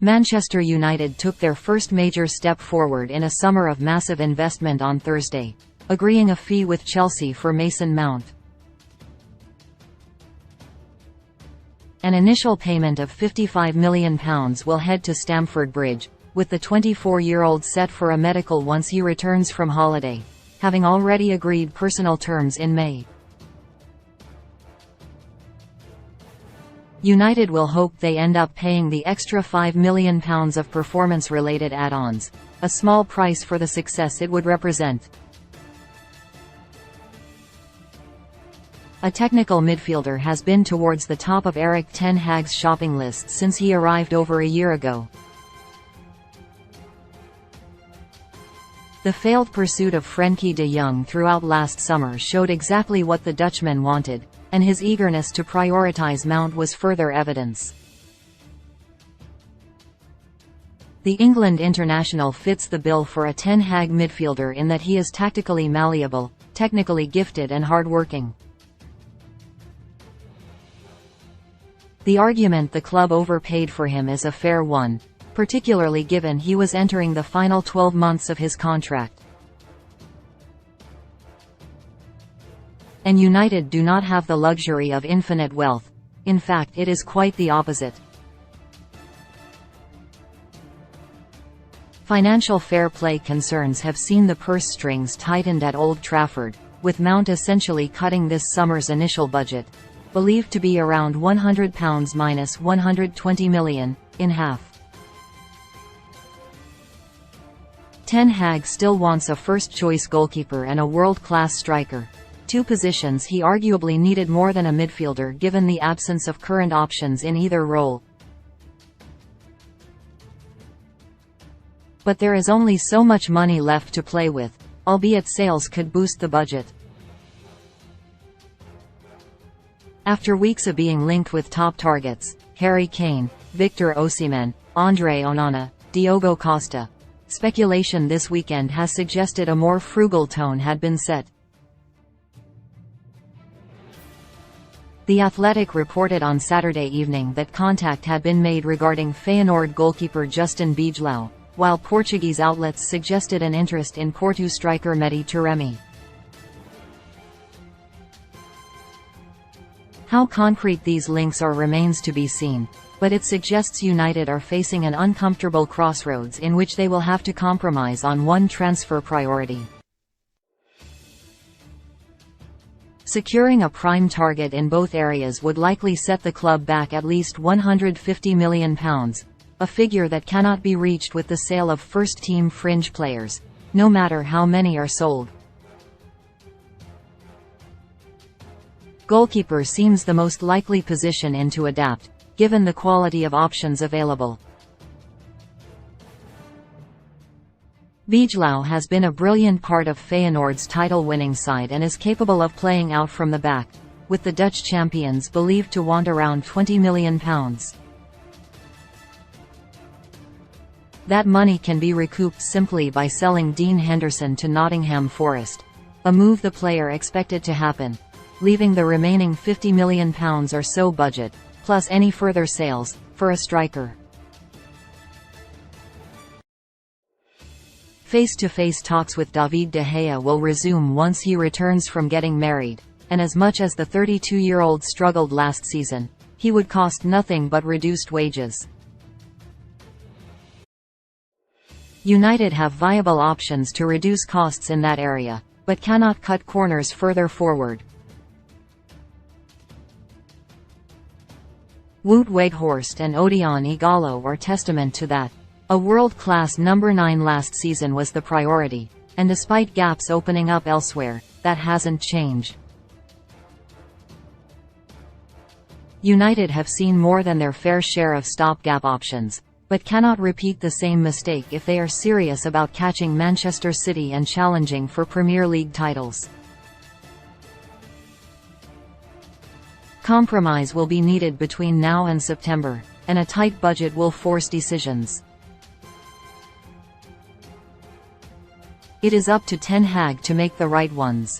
Manchester United took their first major step forward in a summer of massive investment on Thursday, agreeing a fee with Chelsea for Mason Mount. An initial payment of £55 million will head to Stamford Bridge, with the 24-year-old set for a medical once he returns from holiday, having already agreed personal terms in May. United will hope they end up paying the extra £5 million of performance-related add-ons, a small price for the success it would represent. A technical midfielder has been towards the top of Erik ten Hag's shopping list since he arrived over a year ago. The failed pursuit of Frenkie de Jong throughout last summer showed exactly what the Dutchman wanted, and his eagerness to prioritise Mount was further evidence. The England international fits the bill for a Ten Hag midfielder in that he is tactically malleable, technically gifted and hard-working. The argument the club overpaid for him is a fair one, particularly given he was entering the final 12 months of his contract. And United do not have the luxury of infinite wealth. In fact, it is quite the opposite. Financial fair play concerns have seen the purse strings tightened at Old Trafford, with Mount essentially cutting this summer's initial budget, believed to be around £100 minus £120 million, in half. Ten Hag still wants a first-choice goalkeeper and a world-class striker, two positions he arguably needed more than a midfielder given the absence of current options in either role. But there is only so much money left to play with, albeit sales could boost the budget. After weeks of being linked with top targets, Harry Kane, Victor Osimhen, Andre Onana, Diogo Costa, speculation this weekend has suggested a more frugal tone had been set. The Athletic reported on Saturday evening that contact had been made regarding Feyenoord goalkeeper Justin Bijlow, while Portuguese outlets suggested an interest in Porto striker Mehdi Taremi. How concrete these links are remains to be seen, but it suggests United are facing an uncomfortable crossroads in which they will have to compromise on one transfer priority. Securing a prime target in both areas would likely set the club back at least £150 million, a figure that cannot be reached with the sale of first-team fringe players, no matter how many are sold. Goalkeeper seems the most likely position in to adapt, given the quality of options available. Bijlow has been a brilliant part of Feyenoord's title-winning side and is capable of playing out from the back, with the Dutch champions believed to want around £20 million. That money can be recouped simply by selling Dean Henderson to Nottingham Forest, a move the player expected to happen, leaving the remaining £50 million or so budget, plus any further sales, for a striker. Face-to-face talks with David De Gea will resume once he returns from getting married, and as much as the 32-year-old struggled last season, he would cost nothing but reduced wages. United have viable options to reduce costs in that area, but cannot cut corners further forward. Wout Weghorst and Odion Ighalo are testament to that. A world-class number 9 last season was the priority, and despite gaps opening up elsewhere, that hasn't changed. United have seen more than their fair share of stopgap options, but cannot repeat the same mistake if they are serious about catching Manchester City and challenging for Premier League titles. Compromise will be needed between now and September, and a tight budget will force decisions. It is up to Ten Hag to make the right ones.